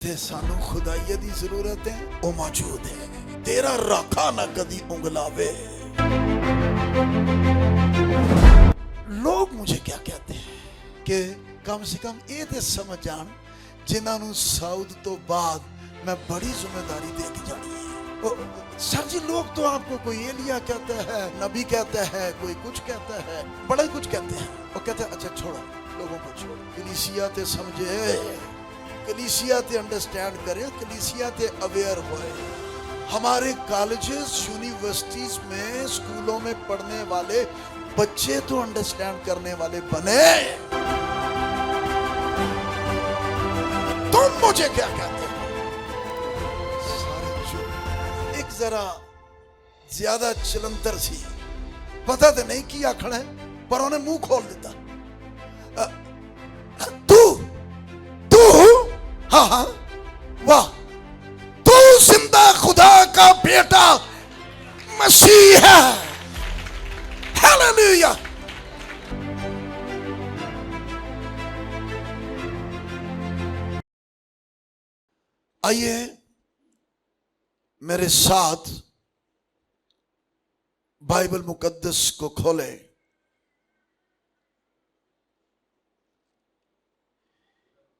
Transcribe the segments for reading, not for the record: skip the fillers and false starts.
ते सानू खुदाई दी जरूरत है, वो मौजूद है। तेरा राखा ना कदी उंगलावे। लोग मुझे क्या कहते हैं कि कम से कम ये तो समझ जान जिन्होंने साउथ तो बाद मैं बड़ी जिम्मेदारी दे के जानी है। सर जी लोग तो आपको कोई एलिया कहता है, नबी कहता है, कोई कुछ कहता है, बड़ा ही कुछ कहते हैं। वो कहते हैं अच्छा छोड़ो, लोगों को छोड़ो, कलीसिया ते समझे, कलीसिया ते अंडरस्टैंड करे, कलीसिया ते अवेयर होए। हमारे कॉलेजेस यूनिवर्सिटीज में स्कूलों में पढ़ने वाले बच्चे तो अंडरस्टैंड करने वाले बने। तुम मुझे क्या कहते हो? सारे चुप। एक जरा ज्यादा चलंतर सी, पता तो नहीं किया खड़ा है पर उन्हें मुंह खोल देता। तू तू हाँ हाँ वाह, तू जिंदा खुदा का बेटा मसीह है। हालेलुया। आइए मेरे साथ बाइबल मुकद्दस को खोलें।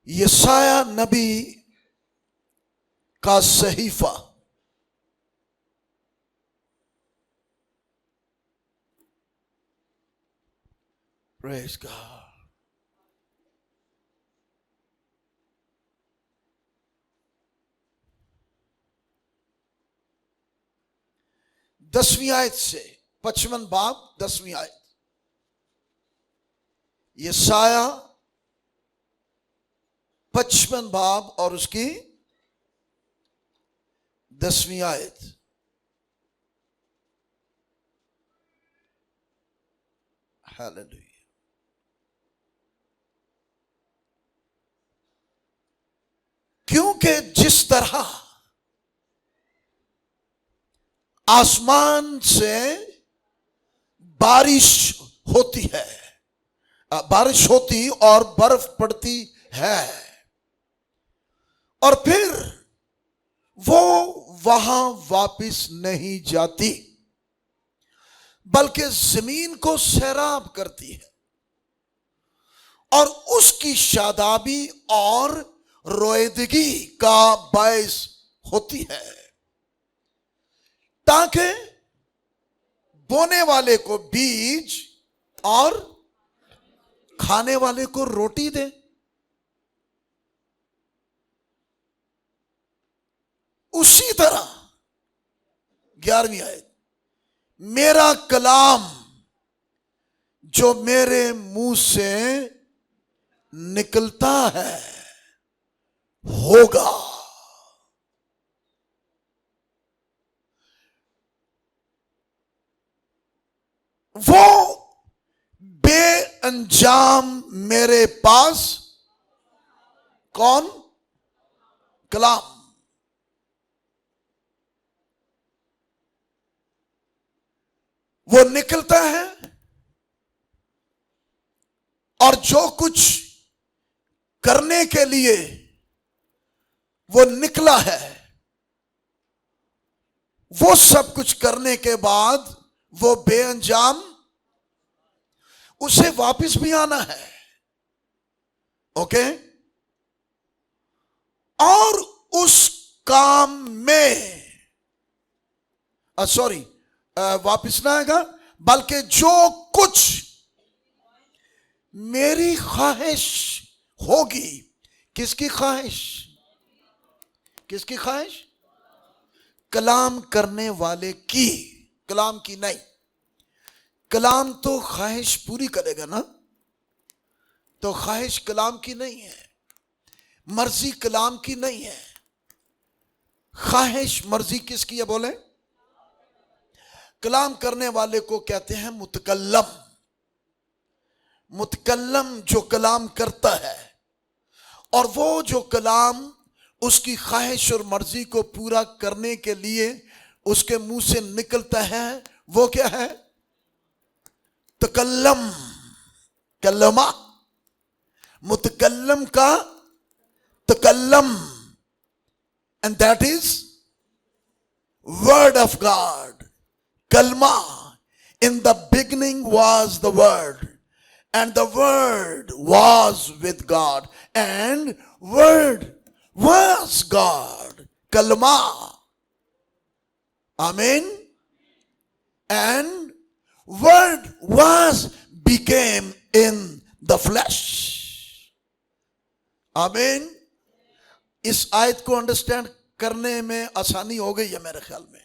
यशाया नबी का सहीफा, प्रेज गॉड। 10वीं आयत से 55 बाब 10वीं आयत। यशाया 55 बाब और उसकी 10वीं आयत। हालेलुया। क्योंकि जिस तरह आसमान से बारिश होती है, बारिश होती और बर्फ पड़ती है और फिर वो वहां वापिस नहीं जाती बल्कि जमीन को सैराब करती है और उसकी शादाबी और रोएदगी का बायस होती है, ताकि बोने वाले को बीज और खाने वाले को रोटी दे। उसी तरह 11वीं आयत, मेरा कलाम जो मेरे मुंह से निकलता है होगा। वो बेअंजाम मेरे पास कौन? कलाम। वो निकलता है और जो कुछ करने के लिए वो निकला है, वो सब कुछ करने के बाद वो बेअंजाम, उसे वापस भी आना है। ओके? और उस काम में सॉरी वापस ना आएगा, बल्कि जो कुछ मेरी ख्वाहिश होगी। किसकी ख्वाहिश? किसकी ख्वाहिश? कलाम करने वाले की, कलाम की नहीं। कलाम तो ख्वाहिश पूरी करेगा ना, तो ख्वाहिश कलाम की नहीं है, मर्जी कलाम की नहीं है। ख्वाहिश मर्जी किसकी है बोले? कलाम करने वाले को कहते हैं मुतकल्लम। मुतकल्लम जो कलाम करता है, और वो जो कलाम उसकी ख्वाहिश और मर्जी को पूरा करने के लिए उसके मुंह से निकलता है, वो क्या है? तकल्लम। कल्लमा, मुतकल्लम का तकल्लम, and that is word of God. Kalma. In the beginning was the word, and the word was with God, and word was God. Kalma. Amen. And word was became in the flesh. आमीन। इस आयत को understand करने में आसानी हो गई है मेरे ख्याल में,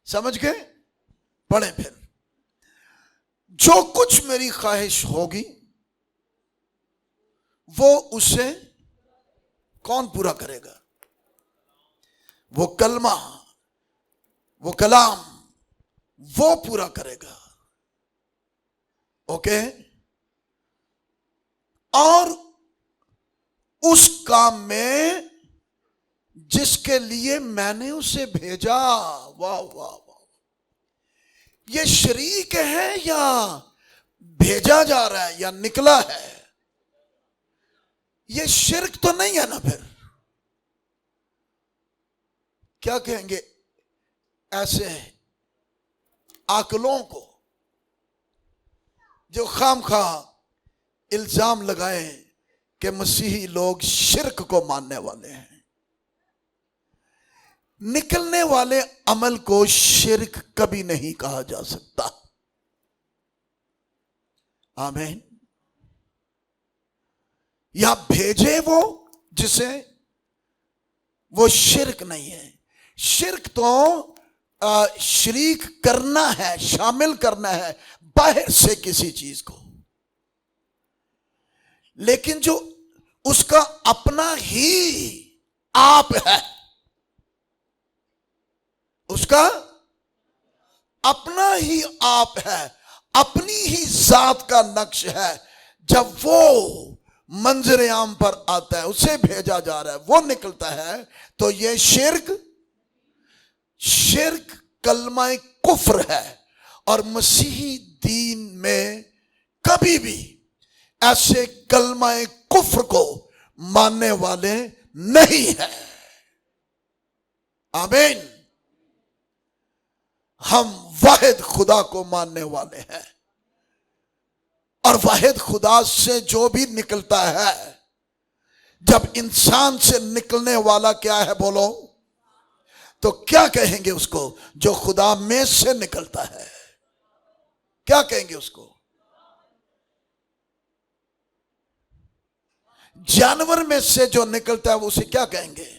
समझ गए? पढ़ें फिर। जो कुछ मेरी ख्वाहिश होगी वो उसे कौन पूरा करेगा? वो कलमा, वो कलाम, वो पूरा करेगा। ओके? और उस काम में जिसके लिए मैंने उसे भेजा। वाह वाह वाह! ये शरीक है या भेजा जा रहा है या निकला है? ये शिर्क तो नहीं है ना? फिर क्या कहेंगे ऐसे आकलों को जो खामखा इल्जाम लगाए कि मसीही लोग शिर्क को मानने वाले हैं? निकलने वाले अमल को शिर्क कभी नहीं कहा जा सकता। आमीन। या भेजे वो जिसे, वो शिर्क नहीं है। शिर्क तो शरीक करना है, शामिल करना है बाहर से किसी चीज को, लेकिन जो उसका अपना ही आप है, उसका अपना ही आप है, अपनी ही जात का नक्श है, जब वो मंजर आम पर आता है, उसे भेजा जा रहा है, वो निकलता है, तो ये शिर्क कलमा कुफ्र है। और मसीही दीन में कभी भी ऐसे कलमा कुफ्र को मानने वाले नहीं है। आमीन। हम वाहिद खुदा को मानने वाले हैं, और वाहिद खुदा से जो भी निकलता है, जब इंसान से निकलने वाला क्या है बोलो, तो क्या कहेंगे उसको? जो खुदा में से निकलता है, क्या कहेंगे उसको? जानवर में से जो निकलता है उसे क्या कहेंगे?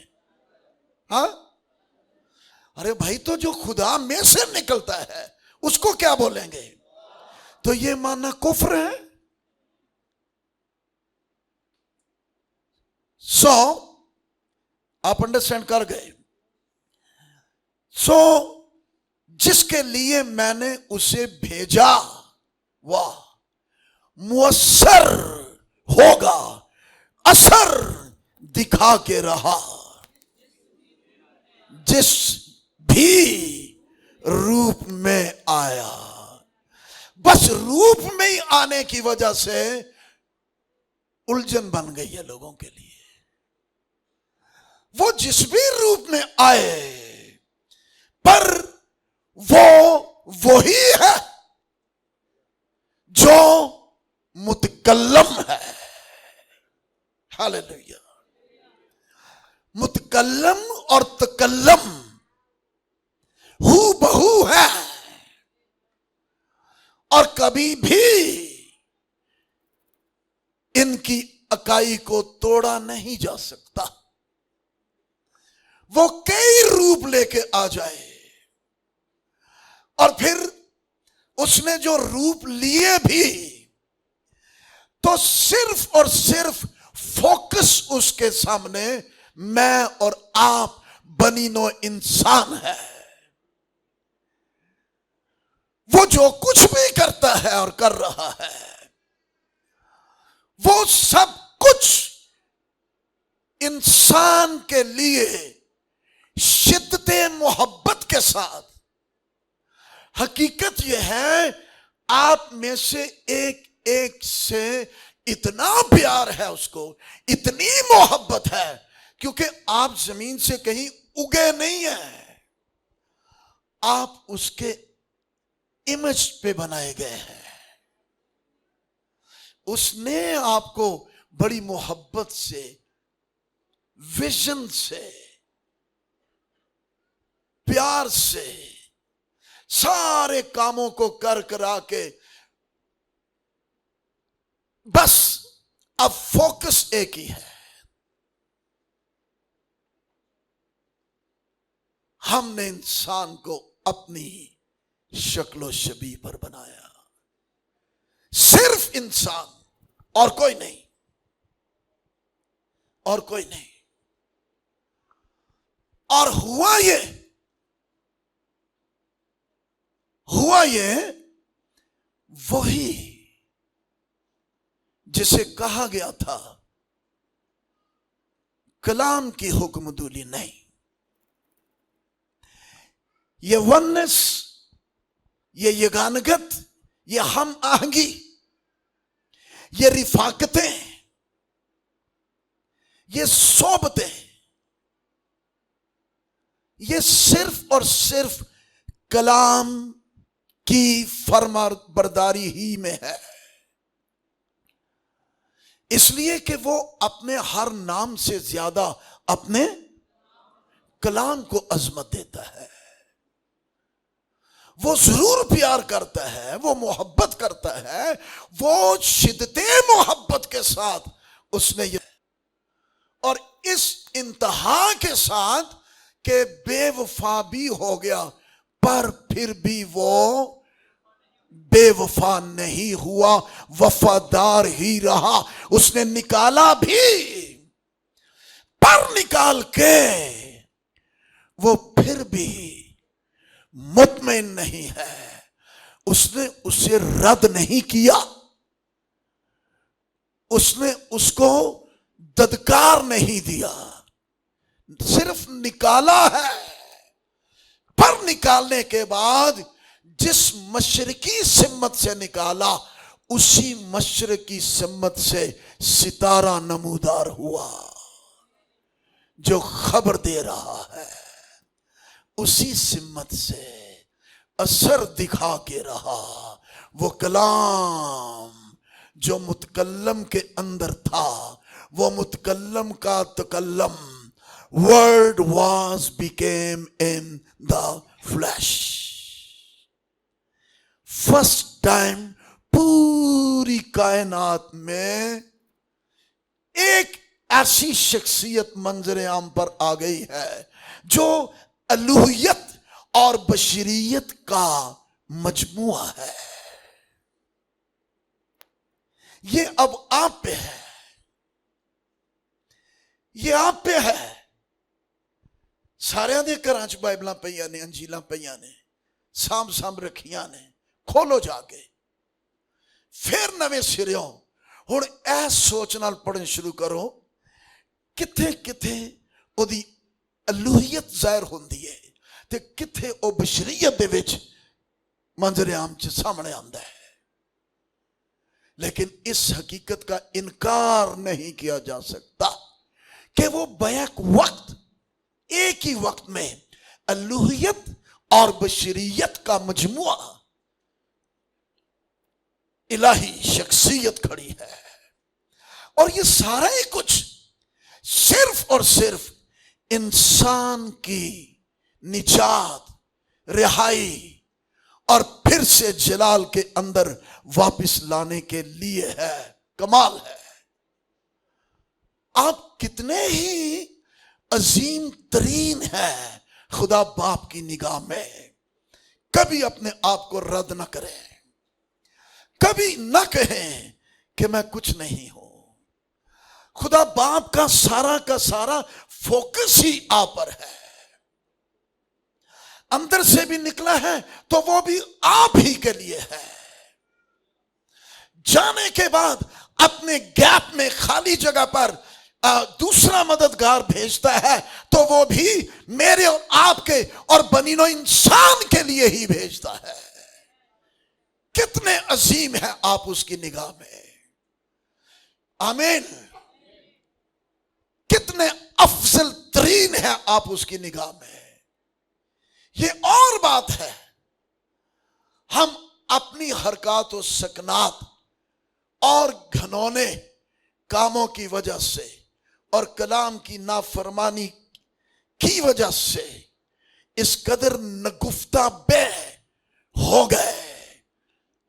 हाँ? अरे भाई, तो जो खुदा में से निकलता है उसको क्या बोलेंगे? तो ये मानना कुफ्र है। सो आप अंडरस्टैंड कर गए? सो जिसके लिए मैंने उसे भेजा वह मुअस्सर होगा, असर दिखा के रहा। जिस भी रूप में आया, बस रूप में ही आने की वजह से उलझन बन गई है लोगों के लिए। वो जिस भी रूप में आए, पर वो ही है जो मुतकल्लम है। हालेलुया। मुतकल्लम और तकल्लम हू बहू है, और कभी भी इनकी इकाई को तोड़ा नहीं जा सकता। वो कई रूप लेके आ जाए, और फिर उसने जो रूप लिए भी, तो सिर्फ और सिर्फ फोकस उसके सामने मैं और आप बनीनो इंसान है। वो जो कुछ भी करता है और कर रहा है, वो सब कुछ इंसान के लिए शिद्दते मोहब्बत के साथ। हकीकत यह है, आप में से एक एक से इतना प्यार है उसको, इतनी मोहब्बत है, क्योंकि आप जमीन से कहीं उगे नहीं है, आप उसके इमेज पे बनाए गए हैं। उसने आपको बड़ी मोहब्बत से, विजन से, प्यार से सारे कामों को कर करा के, बस अब फोकस एक ही है, हमने इंसान को अपनी शक्लो शबीह पर बनाया, सिर्फ इंसान, और कोई नहीं, और कोई नहीं। और हुआ ये वही जिसे कहा गया था कलाम की हुक्मदूली नहीं। ये वननेस, ये यगानगत, ये हम आहंगी, ये रिफाकतें, ये सोबतें, ये सिर्फ और सिर्फ कलाम की फरमाबरदारी ही में है। इसलिए कि वो अपने हर नाम से ज्यादा अपने कलाम को अजमत देता है। वो जरूर प्यार करता है, वो मोहब्बत करता है, वो शिद्दते मोहब्बत के साथ उसने ये, और इस इंतहा के साथ कि बेवफा भी हो गया, पर फिर भी वो बेवफा नहीं हुआ, वफादार ही रहा। उसने निकाला भी, पर निकाल के वो फिर भी मुतमईन नहीं है। उसने उसे रद्द नहीं किया, उसने उसको ददकार नहीं दिया, सिर्फ निकाला है। पर निकालने के बाद जिस मशरकी सिमत से निकाला, उसी मशरकी सिमत से सितारा नमूदार हुआ जो खबर दे रहा है। उसी सिमत से असर दिखा के रहा। वो कलाम जो मुतकल्लम के अंदर था, वो मुतकल्लम का तकल्लम, word was became in the flesh. First time पूरी कायनात में एक ऐसी शख्सियत मंजर आम पर आ गई है जो अलूहियत और बशरियत का मजमुआ है। ये अब आप पे है, ये आप पे है। सारिਆਂ ਦੇ ਘਰਾਂ 'ਚ ਬਾਈਬਲਾਂ ਪਈਆਂ ਨੇ, ਅੰਜੀਲਾਂ ਪਈਆਂ ਨੇ, ਸਾਂਭ ਰੱਖੀਆਂ ਨੇ। खोलो जाके फिर नवे सिरों हुण ऐ सोच नाल पढ़न शुरू करो, किथे किथे ओदी अलूहियत जाहिर होंदी है ते किथे ओ बशरीयत दे विच मंजर आम च सामने आंदा है। लेकिन इस हकीकत का इनकार नहीं किया जा सकता कि वो बैक वक्त, एक ही वक्त में अलूहियत और बशरीयत का मजमुआ, इलाही शख्सियत खड़ी है। और ये सारा ही कुछ सिर्फ और सिर्फ इंसान की निजात, रिहाई और फिर से जलाल के अंदर वापस लाने के लिए है। कमाल है। आप कितने ही अजीम तरीन है खुदा बाप की निगाह में। कभी अपने आप को रद्द न करें, कभी न कहें कि मैं कुछ नहीं हूं। खुदा बाप का सारा फोकस ही आप पर है। अंदर से भी निकला है तो वो भी आप ही के लिए है। जाने के बाद अपने गैप में, खाली जगह पर दूसरा मददगार भेजता है तो वो भी मेरे और आपके और बनीनो इंसान के लिए ही भेजता है। कितने अजीम है आप उसकी निगाह में। आमीन। कितने अफजल तरीन है आप उसकी निगाह में। ये और बात है, हम अपनी हरकत और सकनात और घनौने कामों की वजह से और कलाम की नाफरमानी की वजह से इस कदर नगुफ्ता बे हो गए,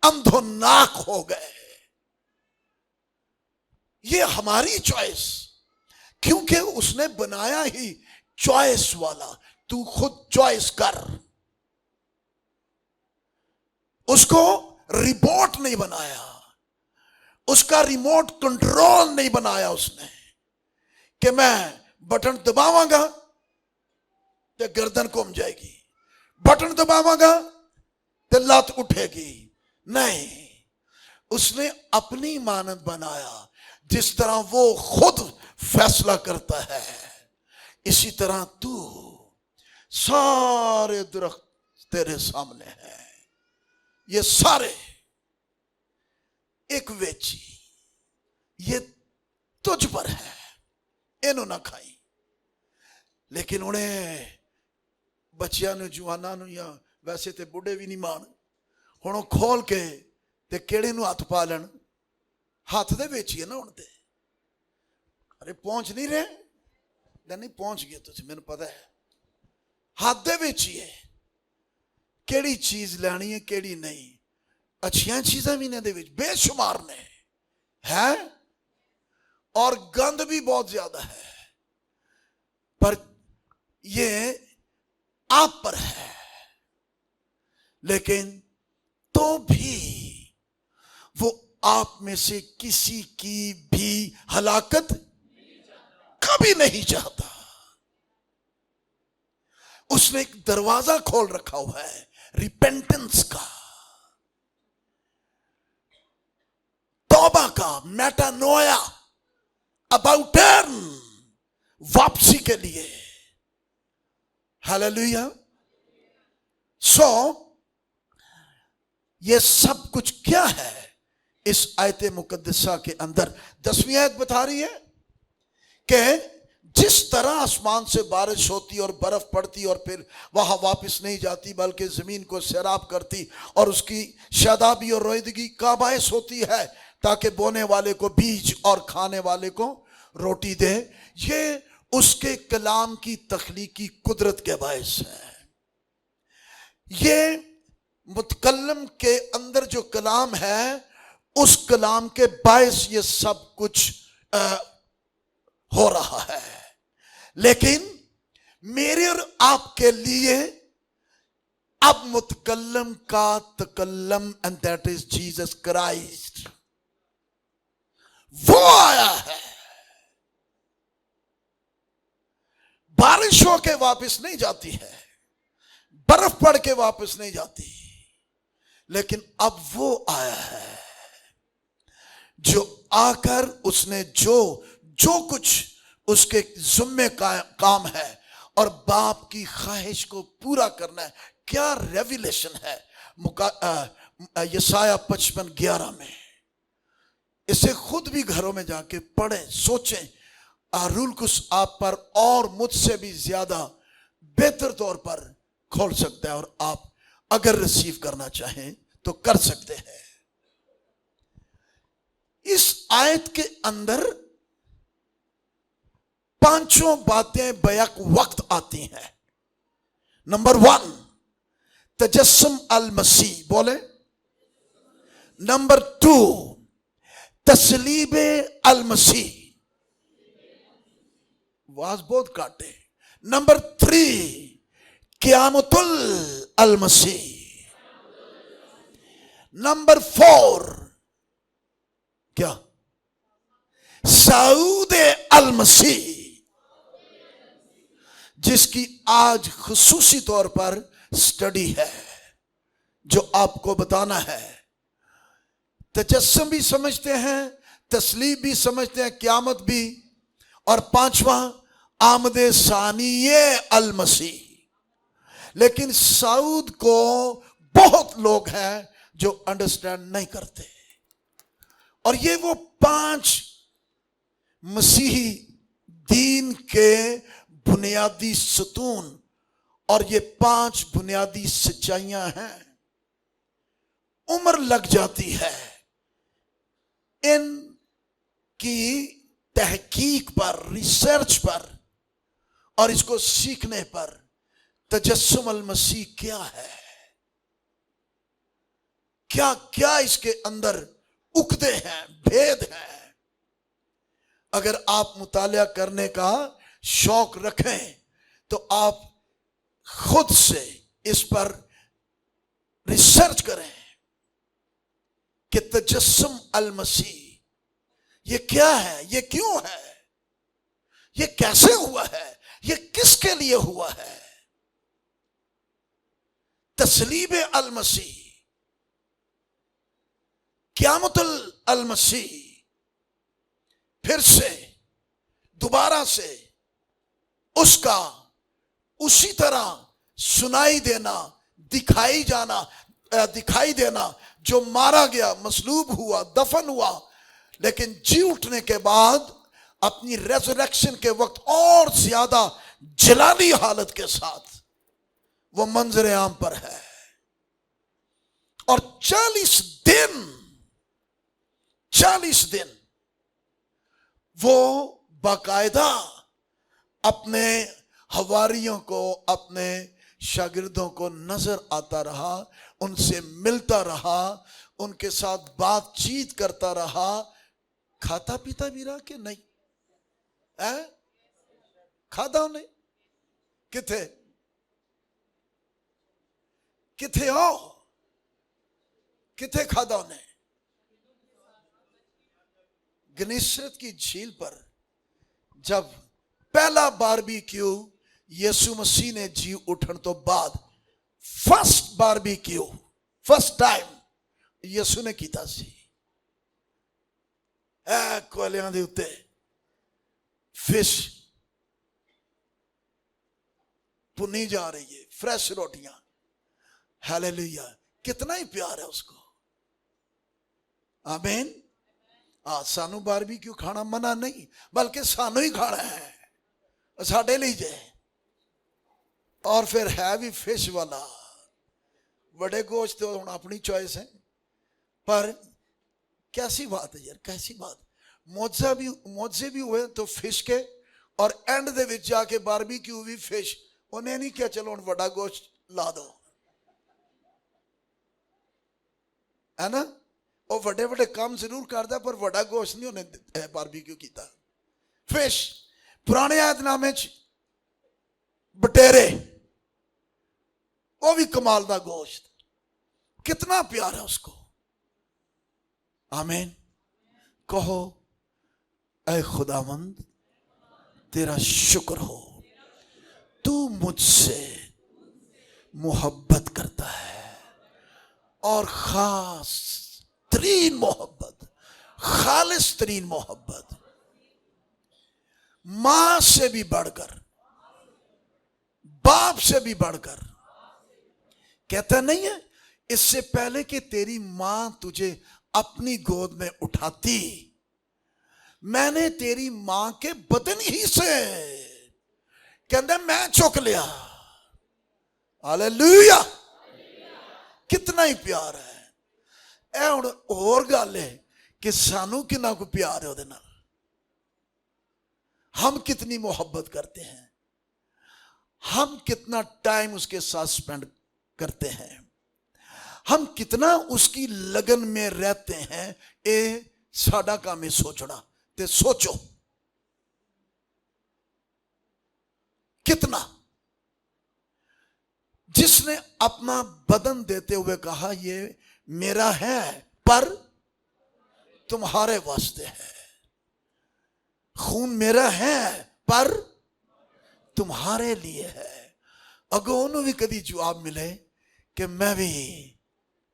अंधोनाक हो गए। ये हमारी चॉइस, क्योंकि उसने बनाया ही चॉइस वाला। तू खुद चॉइस कर, उसको रिमोट नहीं बनाया, उसका रिमोट कंट्रोल नहीं बनाया उसने कि मैं बटन दबावांगा तो गर्दन घूम जाएगी, बटन दबावांगा तो लात उठेगी। नहीं, उसने अपनी मानद बनाया। जिस तरह वो खुद फैसला करता है, इसी तरह तू, सारे दरख्त तेरे सामने हैं, ये सारे एक वेची, ये तुझ पर है, इन्हों ना खाई। लेकिन उन्हें बच्चियां ने, जवाना नु, या वैसे तो बुढ़े भी नहीं मान, हुण खोल के ते केड़े नु हथ पा लैन, हाथ दे वेचिए ना। हुण ते अरे पहुंच नहीं रहे, नहीं पहुंच गए तुझे, मैंने पता है। हाथ दे वेचिए, केड़ी चीज लैनी है केड़ी नहीं। अच्छियां चीज़ां भी इन्हां दे विच बेशुमार ने है, और गंद भी बहुत ज्यादा है, पर ये आप पर है। लेकिन तो भी वो आप में से किसी की भी हलाकत कभी नहीं चाहता। उसने एक दरवाजा खोल रखा हुआ है रिपेंटेंस का, तौबा का, मेटानोया, अबाउट टर्न, वापसी के लिए। हालेलुया। सो ये सब कुछ क्या है इस आयत मुकद्दसा के अंदर? 10वीं आयत बता रही है कि जिस तरह आसमान से बारिश होती और बर्फ पड़ती और फिर वहां वापस नहीं जाती बल्कि जमीन को सैराब करती और उसकी शादाबी और रोईदगी का बायस होती है ताकि बोने वाले को बीज और खाने वाले को रोटी दे, ये उसके कलाम की तख्लीकी कुदरत के बायस है। ये मुतकल्लम के अंदर जो कलाम है उस कलाम के बायस ये सब कुछ हो रहा है। लेकिन मेरे और आपके लिए अब मुतकल्लम का तकल्लम, and that is Jesus Christ, वो आया है। बारिश होके वापस नहीं जाती है, बर्फ पड़ के वापस नहीं जाती, लेकिन अब वो आया है जो आकर उसने जो कुछ उसके जुम्मे का काम है और बाप की ख्वाहिश को पूरा करना है। क्या रेवलेशन है यशाया 55:11 में। इसे खुद भी घरों में जाके पढ़ें, सोचें। रूल कुछ आप पर और मुझसे भी ज्यादा बेहतर तौर पर खोल सकता है, और आप अगर रिसीव करना चाहें तो कर सकते हैं। इस आयत के अंदर पांचों बातें बैक वक्त आती हैं। नंबर 1 तजस्सुम अल मसीह, बोले। नंबर 2 तस्लीबे अल मसीह, आवाज बहुत काटे। नंबर 3 क़यामतुल अल मसीह। नंबर 4 क्या? सऊद अल मसीह, जिसकी आज खुसूसी तौर पर स्टडी है, जो आपको बताना है। तजस्सुम भी समझते हैं, तस्लीब भी समझते हैं, क़यामत भी, और 5वां आमदे सानिये अल मसीह। लेकिन सऊद को बहुत लोग हैं जो अंडरस्टैंड नहीं करते, और ये वो 5 मसीही दीन के बुनियादी सतून और ये 5 बुनियादी सच्चाइयां हैं। उम्र लग जाती है इनकी तहकीक पर, रिसर्च पर और इसको सीखने पर। तजस्सुम अल मसीह क्या है, क्या क्या इसके अंदर उकदे हैं, भेद हैं। अगर आप मुतालिया करने का शौक रखें तो आप खुद से इस पर रिसर्च करें कि तजस्सुम अल मसीह ये क्या है, ये क्यों है, ये कैसे हुआ है, ये किसके लिए हुआ है। तस्लीब अल मसीह, क़यामतुल अल मसीह, फिर से दोबारा से उसका उसी तरह सुनाई देना, दिखाई देना, जो मारा गया, मसलूब हुआ, दफन हुआ, लेकिन जी उठने के बाद अपनी रेजरेक्शन के वक्त और ज्यादा जलाली हालत के साथ वो मंजर आम पर है। और 40 दिन वो बाकायदा अपने हवारियों को, अपने शागिर्दों को नजर आता रहा, उनसे मिलता रहा, उनके साथ बातचीत करता रहा। खाता पीता भी रहा कि नहीं है? खादा उन्हें किथे किथे हो, किथे खादा उन्हें? गनीसरत की झील पर जब पहला बारबीक्यू यीशु मसीह ने जी उठन तो बाद, फर्स्ट बारबीक्यू, फर्स्ट टाइम यीशु ने कीता सी। कोयलियां दे उत्ते फिश पुनी जा रही है, फ्रेश रोटियां। हालेलुया, कितना ही प्यार है उसको। आमीन। सानू बारबीक्यू खाना मना नहीं, बल्कि सानू ही खाना है, साडे लिए जे। और फिर है भी फिश वाला, बड़े गोश्त तो हम अपनी चॉइस है। पर कैसी बात है यार, कैसी बात। मौजे भी हुए तो फिश के, और एंड दे विच जाके बारबीक्यू भी फिश। उन्हें नहीं क्या चलो हम बड़ा गोश्त ला दो, है ना। वो बड़े बड़े काम जरूर करता पर बड़ा गोश्त नहीं उन्हें बारबीक्यू किया। फिश, पुराने आयतनामे बटेरे, वो भी कमाल दा गोश्त। कितना प्यार है उसको। आमीन। कहो ऐ खुदावंद तेरा शुक्र हो, तू मुझसे मोहब्बत करता है, और खास तरीन मोहब्बत, खालिस तरीन मोहब्बत, मां से भी बढ़कर, बाप से भी बढ़कर। कहता नहीं है, इससे पहले कि तेरी मां तुझे अपनी गोद में उठाती, मैंने तेरी मां के बदन ही से, कहता मैं चुक लिया। हालेलुया, कितना ही प्यार है। ए हुण होर गल है कि सानू कितना को प्यार है उहदे नाल, हम कितनी मोहब्बत करते हैं, हम कितना टाइम उसके साथ स्पेंड करते हैं, हम कितना उसकी लगन में रहते हैं। ये साडा काम है सोचना। ते सोचो कितना, जिसने अपना बदन देते हुए कहा ये मेरा है पर तुम्हारे वास्ते है, खून मेरा है पर तुम्हारे लिए है। अगो उन्होंने भी कभी जवाब मिले कि मैं भी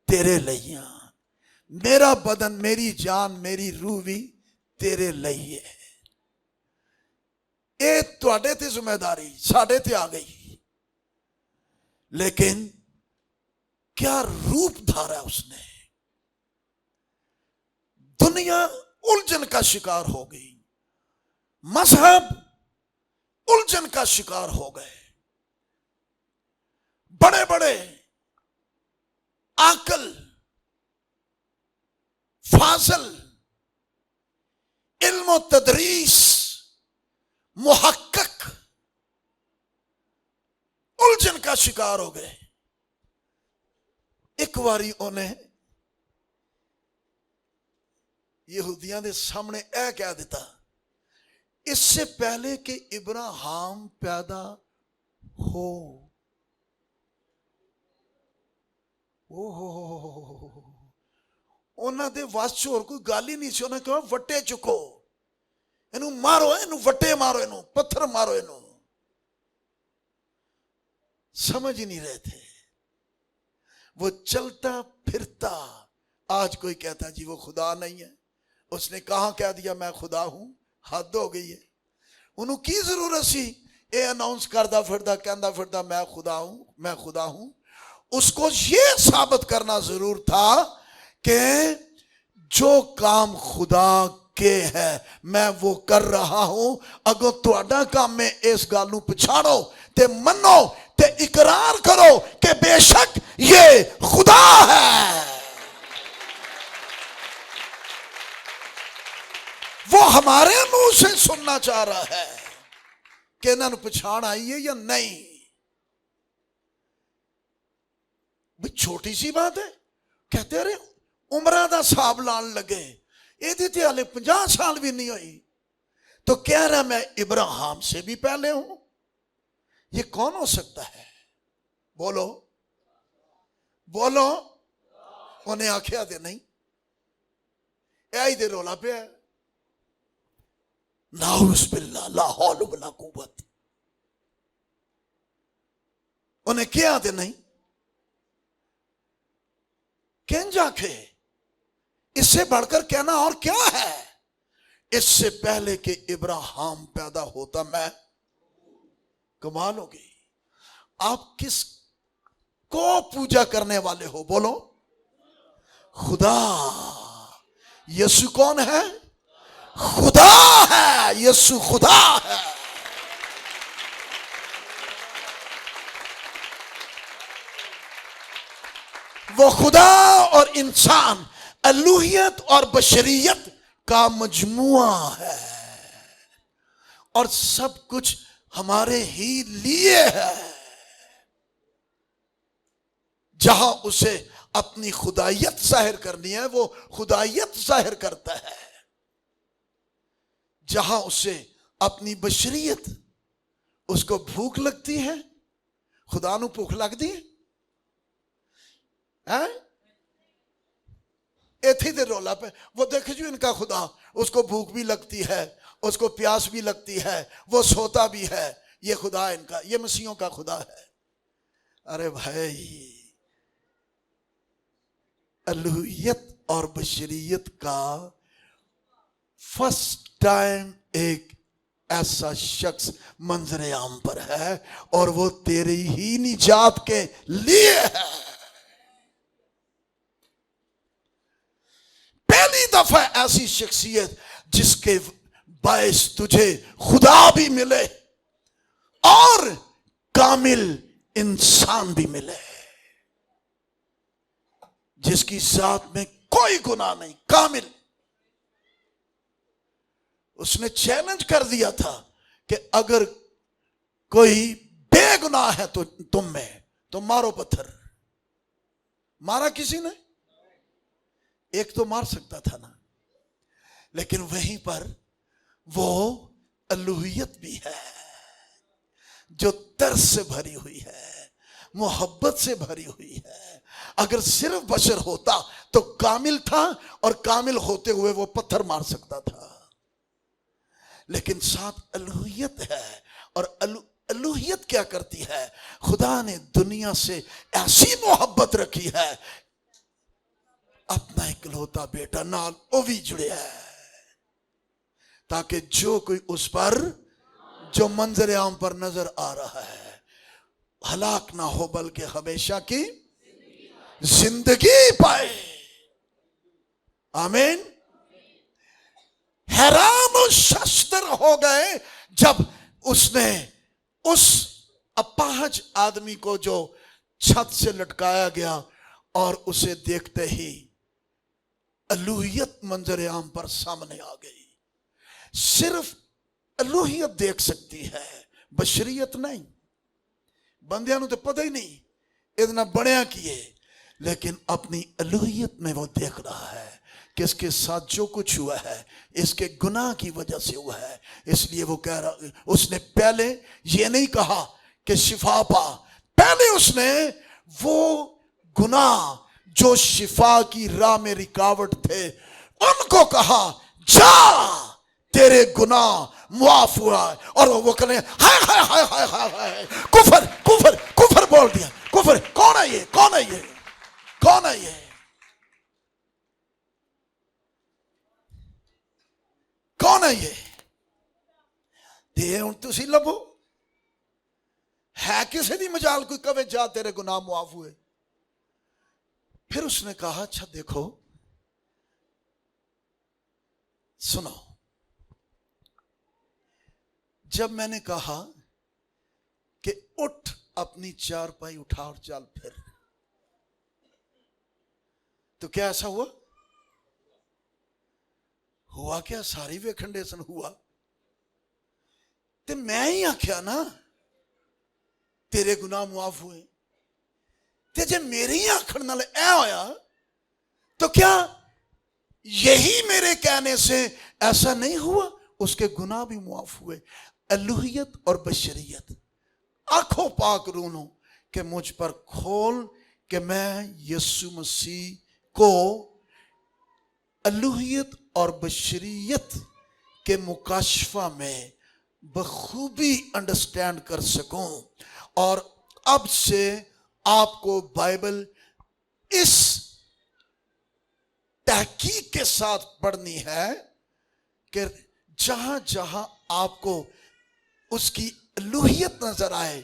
तेरे लिए हाँ, मेरा बदन, मेरी जान, मेरी रूह भी तेरे लिए है। ये तुहाडे ते जिम्मेदारी साडे ते आ गई, लेकिन क्या रूप धारा उसने। दुनिया उलझन का शिकार हो गई, मजहब उलझन का शिकार हो गए। बड़े बड़े आकल, फाजल, इल्म तदरीस, मुहक्कक उलझन का शिकार हो गए। एक बारी उन्हें यहूदियों के सामने यह कह दिता, इससे पहले कि इब्राहिम पैदा हो, उन्होंने दे वस च होर कोई गल ही नहीं सी। उन्हें कहा वट्टे चुको, इनू मारो, इनू वट्टे मारो, इनू पत्थर मारो, इनू। समझ ही नहीं रहे थे। वो चलता फिरता, आज कोई कहता जी वो खुदा नहीं है, उसने कहां कह दिया मैं खुदा हूं, हद हो गई है। उन्होंने की जरूरत सी ये अनाउंस करदा फिरदा, कहता फिरदा मैं खुदा हूं, मैं खुदा हूं। उसको ये साबित करना जरूर था कि जो काम खुदा के है मैं वो कर रहा हूं। अगर तुहाडा काम में इस गल नूं पछाणो ते मनो ते इकरार करो कि बेशक ये खुदा है। वो हमारे मुंह से सुनना चाह रहा है कि इन्होंने पछाण आई है या नहीं। भाई छोटी सी बात है, कहते अरे उम्र का हिसाब लान लगे, ये हाले 50 साल भी नहीं हुई तो कह रहा मैं इब्राहिम से भी पहले हूं। ये कौन हो सकता है? बोलो बोलो। उन्हें आख्या दे नहीं, यही दे रोला पे है। नाउज़ुबिल्लाह, ला हौल वला कुव्वत। उन्हें क्या दे नहीं, किंज आखे, इससे बढ़कर कहना और क्या है? इससे पहले कि इब्राहिम पैदा होता मैं। कमाल हो गई। आप किस को पूजा करने वाले हो? बोलो खुदा। यीशु कौन है? खुदा है। यीशु खुदा है। वो खुदा और इंसान, अलूहियत और बशरियत का मजमुआ है और सब कुछ हमारे ही लिए है। जहां उसे अपनी खुदायत जाहिर करनी है वो खुदायत जाहिर करता है, जहां उसे अपनी बशरियत, उसको भूख लगती है, खुदा नू भूख लगती है इथे दे रोला पे। वो देखे जो इनका खुदा, उसको भूख भी लगती है, उसको प्यास भी लगती है, वो सोता भी है। ये खुदा इनका, ये मसीहों का खुदा है। अरे भाई, अलूहियत और बशरियत का फर्स्ट टाइम एक ऐसा शख्स मंजर आम पर है और वो तेरी ही निजात के लिए है। पहली दफा ऐसी शख्सियत जिसके बायस तुझे खुदा भी मिले और कामिल इंसान भी मिले, जिसकी जात में कोई गुनाह नहीं, कामिल। उसने चैलेंज कर दिया था कि अगर कोई बेगुनाह है तो तुम में, तो मारो पत्थर। मारा किसी ने? एक तो मार सकता था ना, लेकिन वहीं पर वो अलूहियत भी है जो तरस से भरी हुई है, मोहब्बत से भरी हुई है। अगर सिर्फ बशर होता तो कामिल था और कामिल होते हुए वो पत्थर मार सकता था, लेकिन साथ अलूहियत है। और अलूहियत क्या करती है? खुदा ने दुनिया से ऐसी मोहब्बत रखी है, अपना इकलौता बेटा नाल वो भी जुड़े है, ताकि जो कोई उस पर, जो मंजर आम पर नजर आ रहा है, हलाक ना हो बल्कि हमेशा की जिंदगी पाए। आमीन। हैरान और शस्त्र हो गए जब उसने उस अपाहज आदमी को जो छत से लटकाया गया और उसे देखते ही अलूहियत मंजर आम पर सामने आ गई। सिर्फ अलूहियत देख सकती है, बशरियत नहीं। बंदियां नु तो पता ही नहीं इतना बनया किए, लेकिन अपनी अलूहियत में वो देख रहा है कि इसके साथ जो कुछ हुआ है इसके गुनाह की वजह से हुआ है। इसलिए वो कह रहा, उसने पहले ये नहीं कहा कि शिफा पा, पहले उसने वो गुनाह जो शिफा की राह में रुकावट थे उनको कहा जा तेरे गुनाह मुआफ हुआ। और वो कहने हाय हाय हाय हाय हाय हाय, कुफर कुफर कुफर बोल दिया। कुफर कौन है ये, कौन है ये, कौन है ये, कौन है ये? ते हुण तुसी लभो है किसी दी मजाल कोई कवे जा तेरे गुनाह मुआफ हुए। फिर उसने कहा अच्छा देखो सुनो, जब मैंने कहा कि उठ अपनी चारपाई उठा और चल फिर, तो क्या ऐसा हुआ? हुआ क्या? सारी वेखंडेसन हुआ। ते मैं ही आख्या ना तेरे गुनाह मुआफ हुए, ते जे मेरे ही आखण नाल ऐ होया तो क्या यही मेरे कहने से ऐसा नहीं हुआ? उसके गुनाह भी मुआफ हुए। अलूहियत और बशरियत, आंखों पाक रूनो कि मुझ पर खोल कि मैं यीशु मसीह को अलूहियत और बशरियत के मुकाशफा में बखूबी अंडरस्टैंड कर सकूं। और अब से आपको बाइबल इस तहकीक के साथ पढ़नी है कि जहां जहां आपको उसकी अलूहियत नजर आए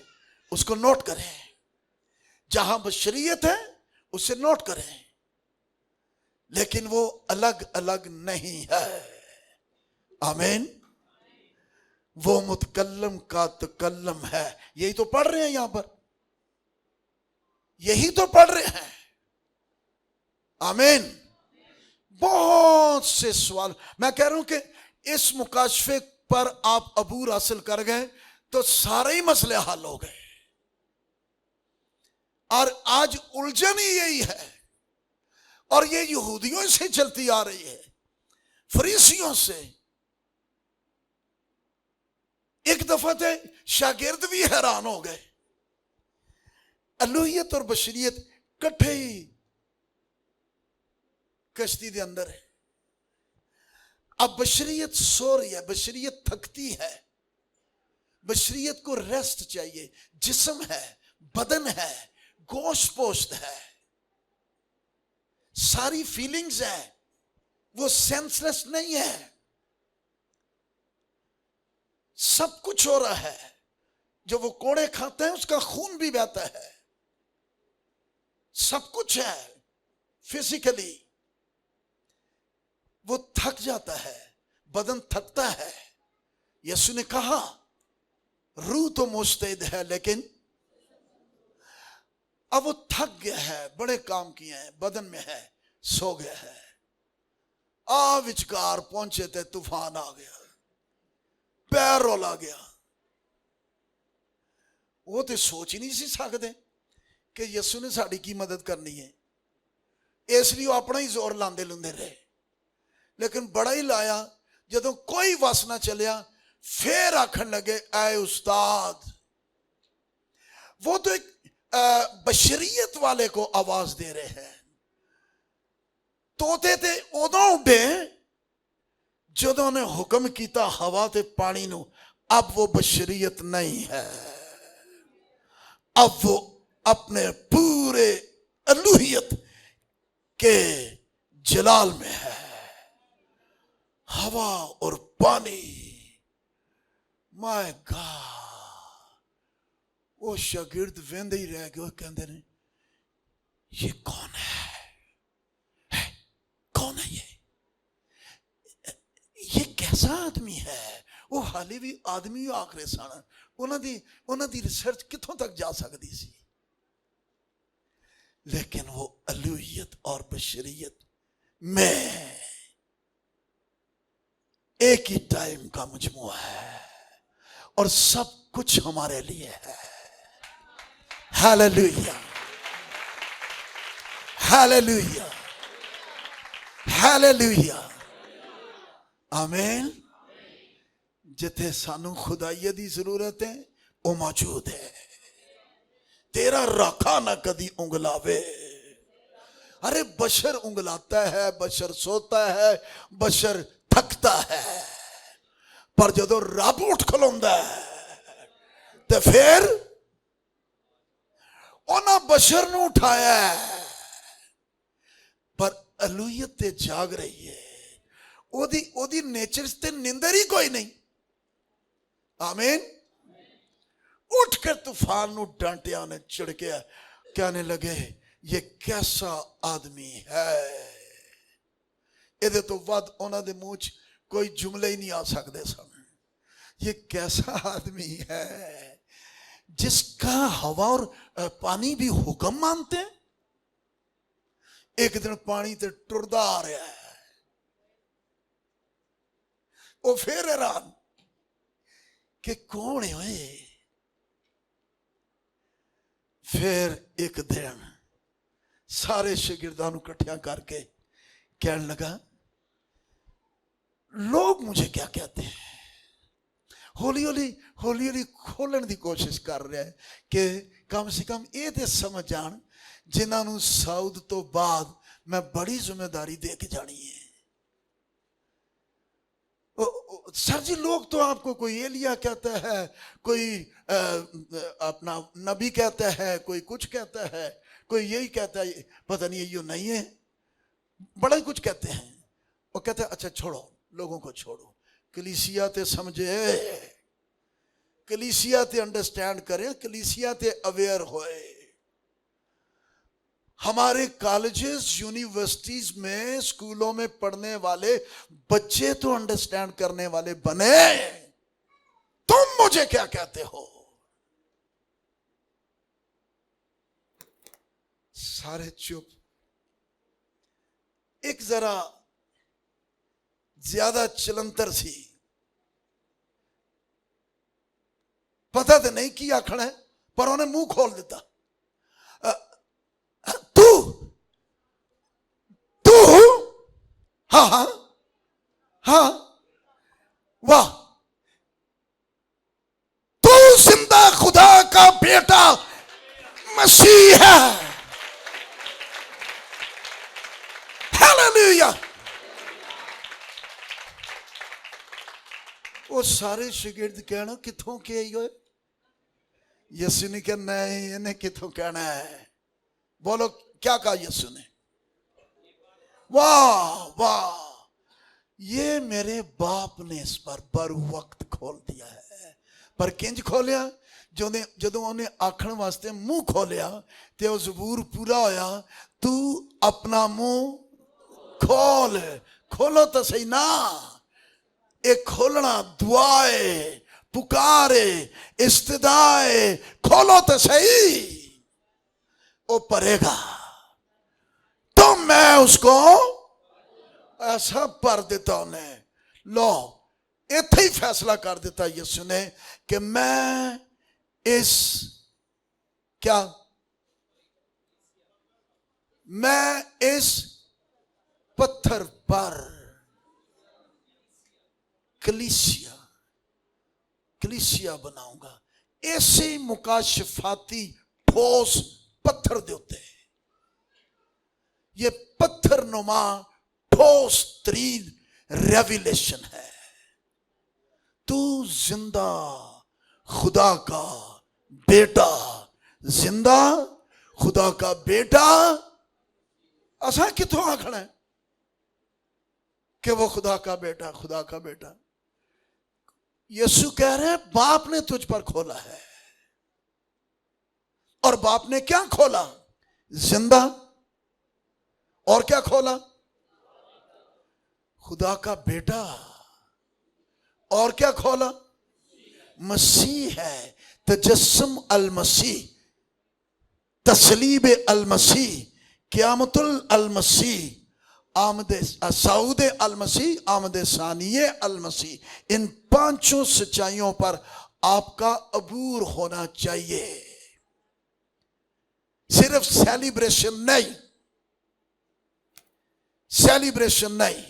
उसको नोट करें, जहां बशरियत है उसे नोट करें, लेकिन वो अलग अलग नहीं है। आमीन। वो मुतकल्लम का तकल्लम है। यही तो पढ़ रहे हैं यहां पर, यही तो पढ़ रहे हैं। आमीन। बहुत से सवाल, मैं कह रहा हूं कि इस मुकाशफे पर आप अबूर हासिल कर गए तो सारे ही मसले हल हो गए। और आज उलझन ही यही है, और ये यहूदियों से चलती आ रही है, फरीसियों से। एक दफा थे शागिर्द भी हैरान हो गए, अलूहियत और बशरियत कट्ठे ही कश्ती के अंदर है। अब बशरियत सो रही है, बशरियत थकती है, बशरियत को रेस्ट चाहिए। जिस्म है, बदन है, गोश्त पोश्त है, सारी फीलिंग्स है, वो सेंसलेस नहीं है। सब कुछ हो रहा है, जो वो कोड़े खाते हैं उसका खून भी बहता है, सब कुछ है फिजिकली। वो थक जाता है, बदन थकता है। यीशु ने कहा रूह तो मुस्तैद है लेकिन अब वो थक गया है, बड़े काम किए हैं, बदन में है, सो गया है। विचकार पहुंचे थे तूफान आ गया, पैर रोला गया। वो तो सोच ही नहीं सी सकते कि यीशु ने साड़ी की मदद करनी है, इसलिए वो अपना ही जोर लांदे लुंदे रहे। लेकिन बड़ा ही लाया, जदों कोई वस ना चलिया फिर आखन लगे ऐ उस्ताद। वो तो एक बशरियत वाले को आवाज दे रहे हैं। तोते ते उदों उडे जदों ने हुक्म किया हवा ते पानी नू। अब वो बशरियत नहीं है, अब वो अपने पूरे अलूहियत के जलाल में है। हवा और पानी, माय गॉड। वो शागिर्द वेंदे ही रह गए, कहते ने ये कौन है, कौन है ये कैसा आदमी है? वो हाले भी आदमी आख रहे सन, उन्हां दी रिसर्च कित्थों तक जा सकती सी, लेकिन वो अलूहियत और बशरियत में एक ही टाइम का मजमुआ है और सब कुछ हमारे लिए है। हालेलुया, हालेलुया, हालेलुया, आमीन। जिथे सानू खुदाई दी जरूरत है वो मौजूद है। तेरा राखा ना कदी उंगलावे। अरे बशर उंगलाता है, बशर सोता है, बशर थकता है, पर जदों रब उठ खलोंदा है तो फिर उन्हां बशर नूं उठाया है, पर अलूहियत ते जाग रही है। ओदी नेचर ते निंदर ही कोई नहीं। आमीन। उठ कर तूफान नूं डांटिया ने चिड़किया, कहने लगे ये कैसा आदमी है। इहदे तो वध उन्हां दे मुंह च कोई जुमले ही नहीं आ सकते सन। ये कैसा आदमी है जिसका हवा और पानी भी हुक्म मानते हैं। एक दिन पानी ते टुरदा आ रहा है, वो फिर हैरान कि कौन है ओए। फिर एक दिन सारे शागिर्दां नूं इकट्ठिया करके कहने लगा, लोग मुझे क्या कहते हैं। हौली हौली हौली हौली खोलने की कोशिश कर रहा है कि कम से कम ये तो समझ जान जिन्होंने साउद तो बाद मैं बड़ी जिम्मेदारी दे के जानी है। सर जी लोग तो आपको कोई एलिया कहता है, कोई अपना नबी कहता है, कोई कुछ कहता है, कोई यही कहता है, पता नहीं ये नहीं है, बड़ा ही कुछ कहते हैं। वो कहते हैं अच्छा छोड़ो, लोगों को छोड़ो, कलीसिया ते समझे, कलीसिया ते अंडरस्टैंड करें, कलीसिया ते अवेयर होए। हमारे कॉलेजेस यूनिवर्सिटीज में स्कूलों में पढ़ने वाले बच्चे तो अंडरस्टैंड करने वाले बने, तुम मुझे क्या कहते हो। सारे चुप। एक जरा ज्यादा चलंतर सी, पता तो नहीं की आखना है, पर उन्हें मुंह खोल दिता। तू तू हाँ हाँ हाँ, वाह, तू जिंदा खुदा का बेटा मसीह है। हालेलुया। वो सारे शागिर्द कहना किथों के आई हो। यीशु ने कहा नहीं, इन्हें किथों कहना है। बोलो क्या कहा यीशु ने। वाह वाह, ये मेरे बाप ने इस पर बर वक्त खोल दिया है। पर किंज खोलिया, जदों उन्हें आखण वास्ते मुंह खोलिया ते वो ज़बूर पूरा होया, तू अपना मुंह खोल। खोलो तो सही ना, एक खोलना दुआए, पुकारे, इस्तदाए, खोलो तो सही। वो परेगा तो मैं उसको ऐसा भर देता उन्हें। लो इत्थे ही फैसला कर देता यीशु ने कि मैं इस क्या, मैं इस पत्थर पर कलीसिया बनाऊंगा। ऐसे मुकाशफाती ठोस पत्थर दे उत्ते, ये पत्थर नुमा ठोस तरीन रेविलेशन है। तू जिंदा खुदा का बेटा, जिंदा खुदा का बेटा। असा किथों आखना है कि वो खुदा का बेटा, खुदा का बेटा। यीशु कह रहे हैं बाप ने तुझ पर खोला है। और बाप ने क्या खोला? जिंदा। और क्या खोला? खुदा का बेटा। और क्या खोला? मसीह है। तजस्सुम अल मसीह, तस्लीब अल मसीह, क़यामतुल अल मसीह, आमदे सऊद अल मसीह, आमदे सानिये अल मसीह। इन पांचों सच्चाइयों पर आपका अबूर होना चाहिए। सिर्फ सेलिब्रेशन नहीं, सेलिब्रेशन नहीं।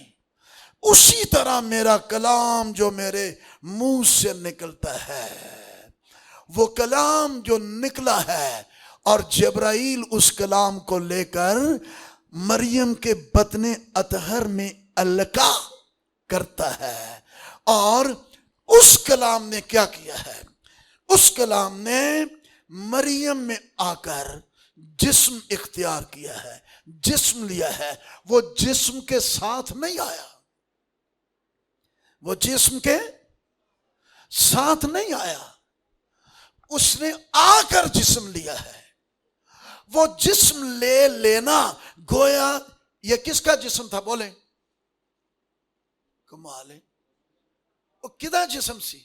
उसी तरह मेरा कलाम जो मेरे मुंह से निकलता है, वो कलाम जो निकला है और जब्राइल उस कलाम को लेकर मरियम के बतने अतहर में अलका करता है, और उस कलाम ने क्या किया है? उस कलाम ने मरियम में आकर जिस्म इख्तियार किया है, जिस्म लिया है। वो जिस्म के साथ नहीं आया, वो जिस्म के साथ नहीं आया, उसने आकर जिस्म लिया है। वो जिस्म ले लेना गोया ये किसका जिस्म था? बोले कमाल है। वो किदा जिस्म सी?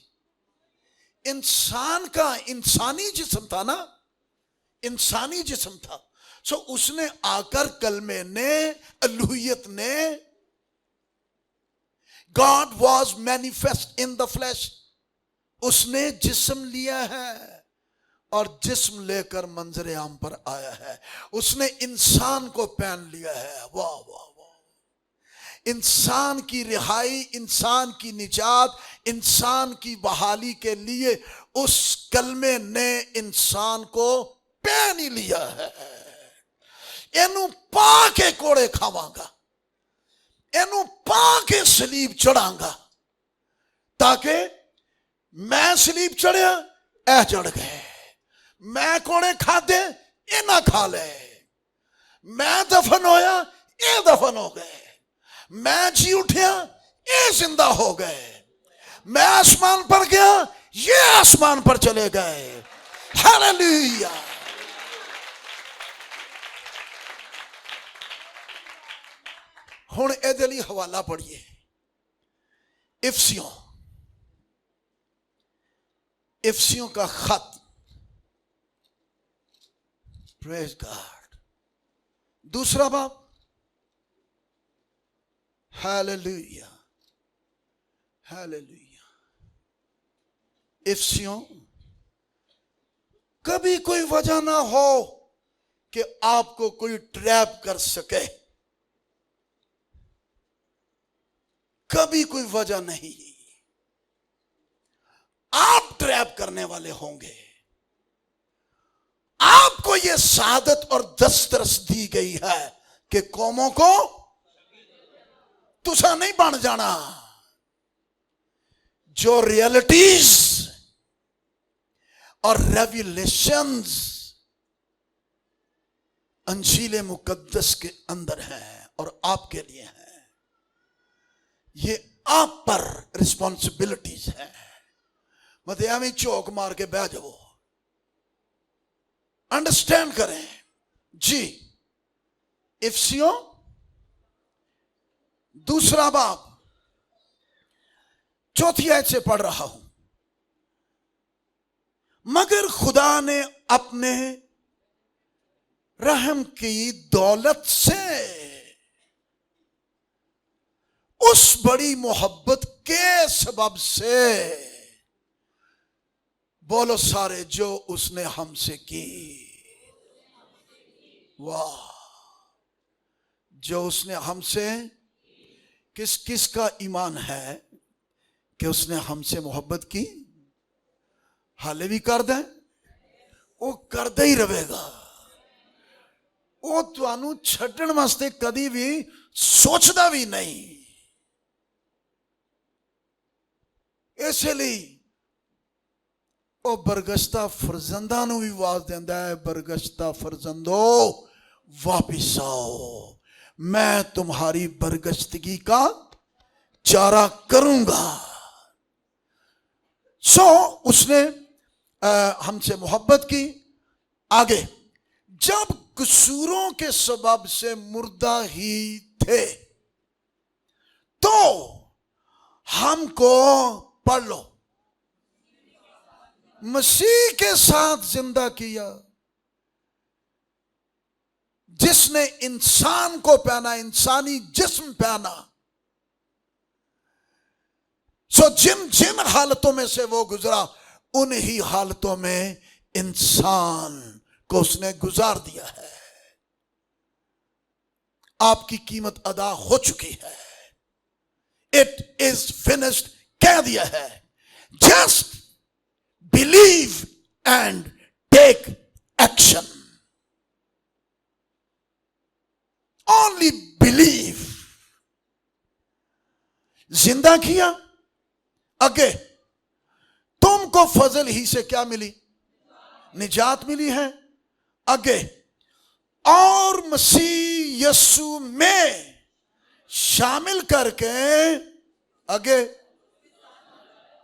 इंसान का, इंसानी जिस्म था ना, इंसानी जिस्म था। सो उसने आकर कलमे ने, अलूहियत ने, God was manifest in the flash, उसने जिस्म लिया है और जिस्म लेकर मंजर आम पर आया है। उसने इंसान को पहन लिया है। वाह वाह वाह। इंसान की रिहाई, इंसान की निजात, इंसान की बहाली के लिए उस कलमे ने इंसान को पहन ही लिया है। एनू पा के कोड़े खावांगा, एनू पा के सलीब चढ़ांगा, ताकि मैं सलीब चढ़िया ए चढ़ गए, मैं कोड़े खादे ए ना खा ले, मैं दफन होया ए दफन हो गए, मैं जी उठिया ए जिंदा हो गए, मैं आसमान पर गया ये आसमान पर चले गए। हालेलुया। हुण इहदे लई हवाला पढ़िए इफसियों, इफसियों का खत, प्रेज गॉड, दूसरा बाब। Hallelujah hallelujah. इफसियों, कभी कोई वजह ना हो कि आपको कोई ट्रैप कर सके, कभी कोई वजह नहीं। आप ट्रैप करने वाले होंगे। आपको यह सादत और दस्तरस दी गई है कि कौमों को तुसा नहीं बन जाना। जो रियलिटीज और रेवलेशंस अंजील मुकद्दस के अंदर हैं और आपके लिए हैं, ये आप पर रिस्पॉन्सिबिलिटीज है। मत में चौक मार के बह जाओ, अंडरस्टैंड करें जी। इफसियों दूसरा बाब, चौथी आयत से पढ़ रहा हूं। मगर खुदा ने अपने रहम की दौलत से उस बड़ी मोहब्बत के सबब से, बोलो सारे, जो उसने हमसे की। वाह। जो उसने हमसे, किस किस का ईमान है कि उसने हमसे मोहब्बत की? हाले भी कर दे, वो करदा ही रहेगा। वो तुहानू छड्डण वास्ते कदी भी सोचदा भी नहीं। इसलिए वो बरगश्ता फरजंदा नू भी आवाज देंदा है, बरगश्ता फरजंदो वापिस आओ, मैं तुम्हारी बरगश्तगी का चारा करूंगा। सो उसने हमसे मोहब्बत की। आगे, जब कसूरों के सबब से मुर्दा ही थे तो हमको पढ़ लो, मसीह के साथ जिंदा किया, जिसने इंसान को पहना, इंसानी जिस्म पहना। सो जिन जिन हालतों में से वो गुजरा, उन्हीं हालतों में इंसान को उसने गुजार दिया है। आपकी कीमत अदा हो चुकी है। इट इज फिनिश्ड कह दिया है। Just believe and take action. Only believe. जिंदा किया, आगे तुमको फजल ही से क्या मिली? निजात मिली है। आगे और मसीह यीशु में शामिल करके, आगे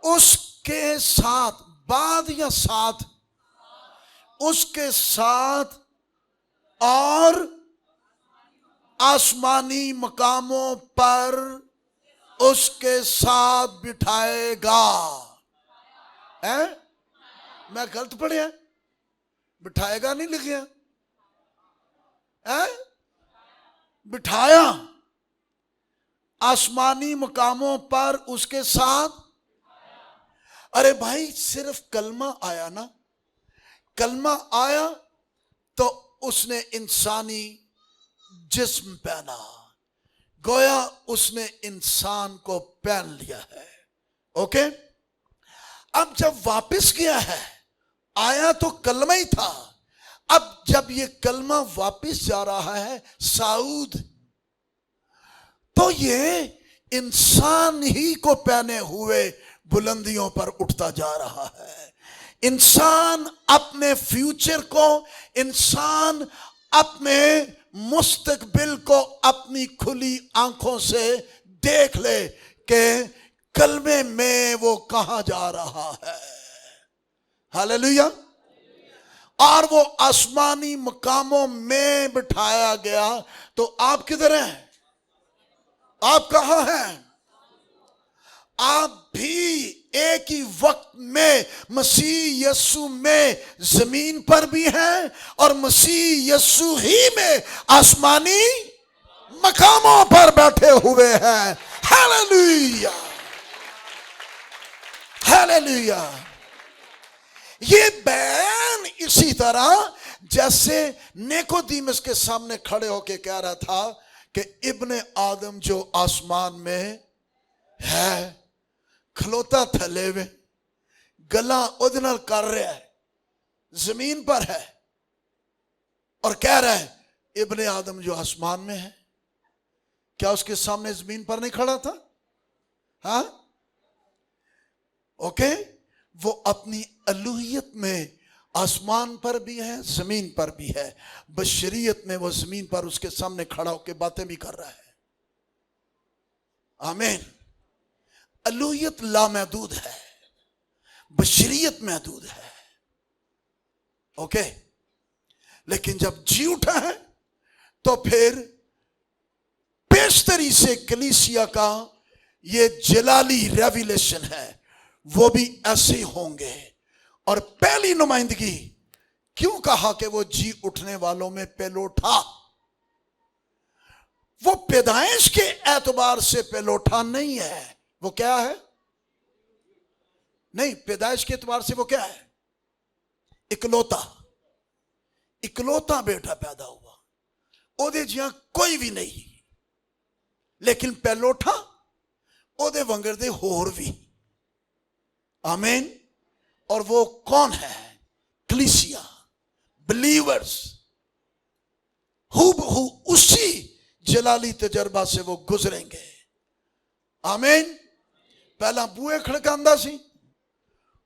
उसके साथ, बाद या साथ, उसके साथ और आसमानी मकामों पर उसके साथ बिठाएगा। है? मैं गलत पढ़िया? बिठाएगा नहीं लिखिया है? बिठाया। आसमानी मकामों पर उसके साथ। अरे भाई, सिर्फ कलमा आया ना, कलमा आया तो उसने इंसानी जिस्म पहना, गोया उसने इंसान को पहन लिया है। ओके, अब जब वापस गया है, आया तो कलमा ही था, अब जब ये कलमा वापस जा रहा है साउद, तो ये इंसान ही को पहने हुए बुलंदियों पर उठता जा रहा है। इंसान अपने फ्यूचर को, इंसान अपने मुस्तकबिल को अपनी खुली आंखों से देख ले कि कलमे में वो कहां जा रहा है। हालेलुया। और वो आसमानी मकामों में बिठाया गया। तो आप किधर हैं? आप कहां हैं? आप भी एक ही वक्त में मसीह यीशु में जमीन पर भी हैं और मसीह यीशु ही में आसमानी मकामों पर बैठे हुए हैं। Hallelujah, hallelujah. ये बयान इसी तरह जैसे निकोदेमुस के सामने खड़े होके कह रहा था कि इब्ने आदम जो आसमान में है, खलोता थले वे, गला उहदे नाल कर रहा है, जमीन पर है, और कह रहा है इब्ने आदम जो आसमान में है। क्या उसके सामने जमीन पर नहीं खड़ा था? हाँ, ओके। वो अपनी अलूहियत में आसमान पर भी है, जमीन पर भी है। बशरियत में वो जमीन पर उसके सामने खड़ा होकर बातें भी कर रहा है। आमीन। अलूहियत लामहदूद है, बशरियत महदूद है। ओके, लेकिन जब जी उठा है तो फिर बेशतरी से कलीसिया का ये जलाली रेवलेशन है, वो भी ऐसे होंगे। और पहली नुमाइंदगी क्यों कहा कि वो जी उठने वालों में पेलोठा? वो पैदाइश के एतबार से पेलोठा नहीं है। वो क्या है? नहीं, पैदाइश के एतबार से वो क्या है? इकलौता। इकलौता बेटा पैदा हुआ, ओदे जिया कोई भी नहीं, लेकिन पेलोठा ओदे वंगर दे होर भी। आमीन। और वो कौन है? कलीसिया, बिलीवर्स, हूबहू उसी जलाली तजर्बा से वो गुजरेंगे। आमीन। पहला बूहे खड़कांदा सी,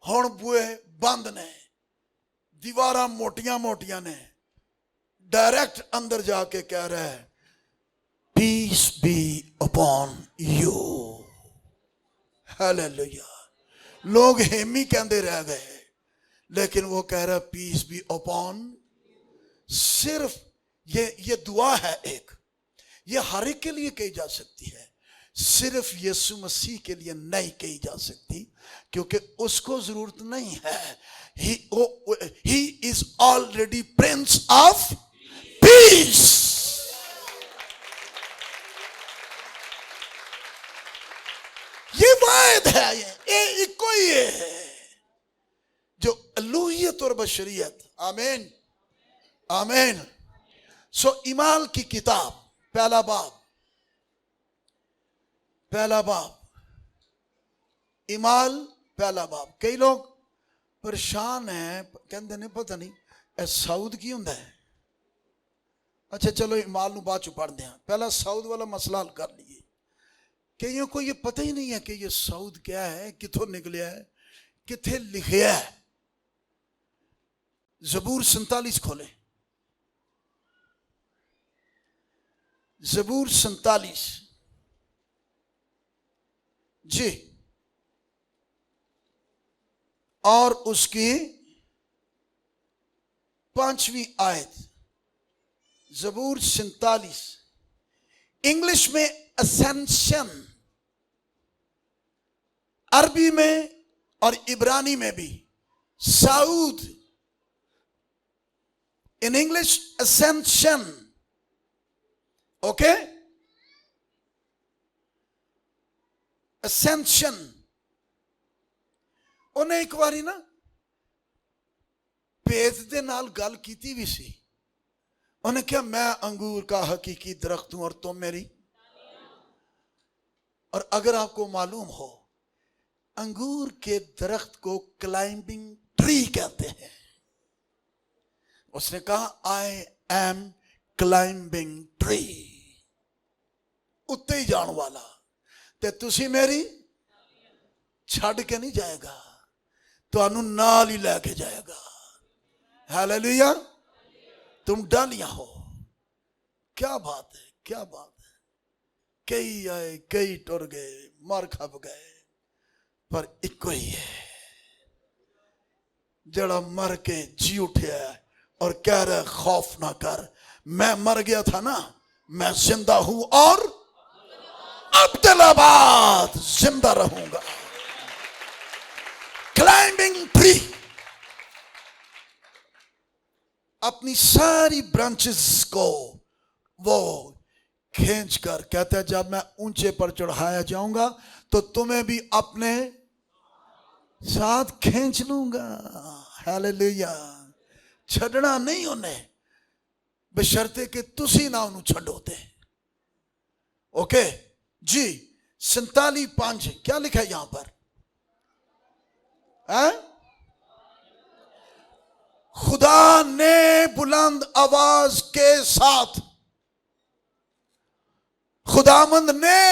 हुण बूहे बंद ने, दीवारां मोटियां मोटियां ने, डायरेक्ट अंदर जाके कह रहा है peace be upon you. Hallelujah. लोग हेमी कहते रह गए, लेकिन वो कह रहा है पीस बी अपॉन। सिर्फ ये दुआ है एक, ये हर एक के लिए कही जा सकती है। सिर्फ यीशु मसीह के लिए नहीं कही जा सकती, क्योंकि उसको जरूरत नहीं है। He is already Prince of peace. ये वायद है, ये कोई है जो अलूहियत और बशरियत। आमीन आमीन। सो इमाल की किताब पहला बाब इमाल पहला बाब। कई लोग परेशान हैं, कहते नहीं पता नहीं ए साउद की हुंदा है। अच्छा चलो इमाल नूं बाद च पढ़दे हां, पहला साउद वाला मसला हल कर लीए। कईयों को ये पता ही नहीं है कि ये साउद क्या है, किथों निकलिया है, किथे लिखिया है। ज़बूर 47 खोले, ज़बूर 47 जी, और उसकी 5वीं आयत। ज़बूर 47 इंग्लिश में असेंशन, अरबी में और इब्रानी में भी साउद। In English ascension, okay, ascension. उन्हें एक बारी ना पेज दे नाल गल कीती भी सी। उन्हें क्या, मैं अंगूर का हकीकी दरख्त हूं और तुम मेरी। और अगर आपको मालूम हो, अंगूर के दरख्त को क्लाइंबिंग ट्री कहते हैं। उसने कहा आई एम क्लाइंबिंग ट्री, उत्ते ही जाने वाला, ते तुसी मेरी छड़ के नहीं जाएगा, तुहानू नाल ही लेके जाएगा। हालेलुया। तुम डालियां हो। क्या बात है, क्या बात है। कई आए, कई टुर गए, मर खप गए, पर इको ही है जड़ा मर के जी उठे और कह रहा खौफ ना कर, मैं मर गया था ना, मैं जिंदा हूं और अब्दुल्लाबाद जिंदा रहूंगा। क्लाइंबिंग ट्री अपनी सारी ब्रांचेस को वो खींच कर कहता है, जब मैं ऊंचे पर चढ़ाया जाऊंगा तो तुम्हें भी अपने साथ खींच लूंगा। हालेलुया। छड़ना नहीं उन्हें, बशर्ते कि तुसी ना उन्हें छड़ोते। ओके जी। 47:5 क्या लिखा है यहां पर? है? खुदा ने बुलंद आवाज के साथ, खुदामंद ने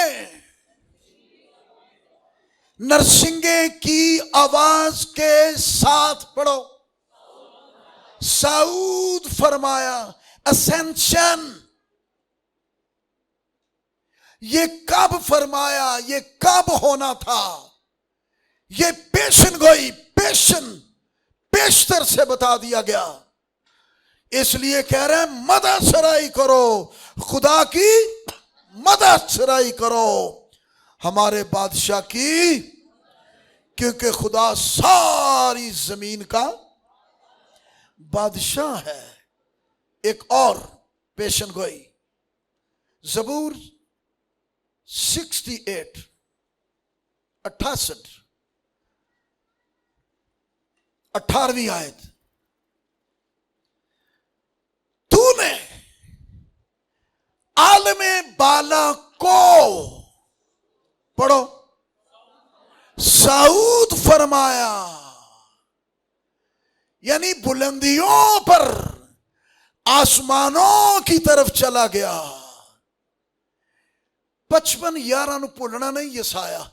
नरसिंगे की आवाज के साथ, पढ़ो, साऊद फरमाया। असेंशन, ये कब फरमाया, ये कब होना था? ये पेशन गोई, पेशतर से बता दिया गया। इसलिए कह रहे हैं मदद सराई करो, खुदा की मदद सराई करो, हमारे बादशाह की, क्योंकि खुदा सारी जमीन का बादशाह है। एक और पेशन गोई, ज़बूर 68 68 18वीं आयत। तूने आलमे बाला को, पढ़ो, साऊद फरमाया, यानी बुलंदियों पर, आसमानों की तरफ चला गया। 55:11 भूलना नहीं यसाया।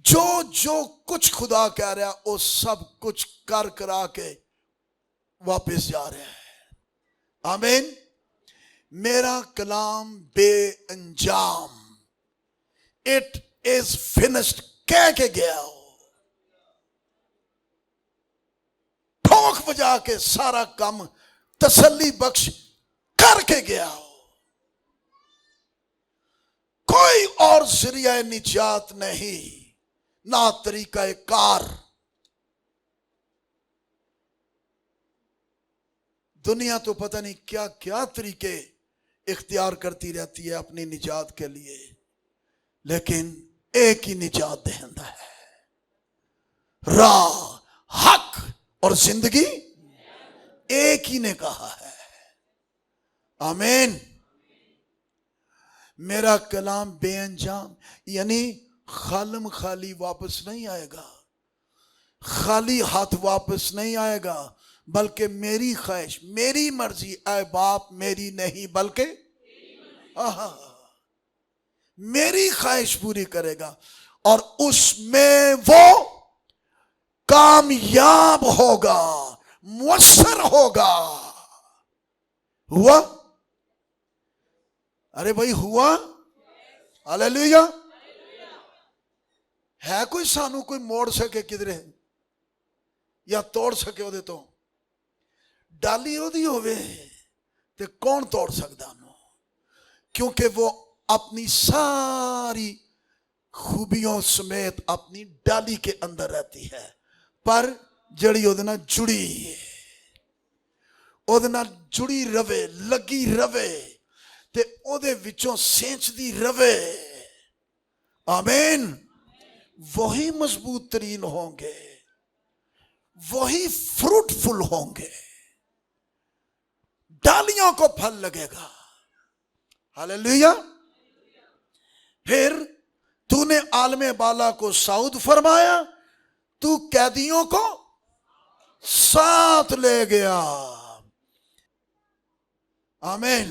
जो जो कुछ खुदा कह रहा वो सब कुछ कर करा के वापस जा रहा है। आमीन। मेरा कलाम बेअंजाम, इट इज फिनिश्ड कह के गया हो, ठोक बजा के सारा काम तसल्ली बख्श करके गया हो। कोई और जरिया निजात नहीं, ना तरीका कार। दुनिया तो पता नहीं क्या क्या तरीके इख्तियार करती रहती है अपनी निजात के लिए, लेकिन एक ही निजात दहिंदा है, राह, हक और जिंदगी एक ही ने कहा है। आमीन। मेरा कलाम बेअंजाम यानी खालम खाली वापस नहीं आएगा, खाली हाथ वापस नहीं आएगा, बल्कि मेरी ख्वाहिश, मेरी मर्जी, ऐ बाप मेरी नहीं बल्कि मेरी ख्वाहिश पूरी करेगा, और उसमें वो कामयाब होगा, मुयस्सर होगा। हुआ? अरे भाई हुआ? हालेलुया। है कोई सानू कोई मोड़ सके किधरे या तोड़ सके ओदे तो? डाली ओदी होवे ते कौन तोड़ सकता उन्हों? क्योंकि वो अपनी सारी खूबियों समेत अपनी डाली के अंदर रहती है, पर जड़ी ओदे नाल जुड़ी, ओदे नाल जुड़ी रवे, लगी रवे ते ओदे विचों सेंचदी रवे। आमीन। वही मजबूत तरीन होंगे, वही फ्रूटफुल होंगे, डालियों को फल लगेगा। हालेलुया। फिर तूने आलमे बाला को साउद फरमाया, तू कैदियों को साथ ले गया। आमीन।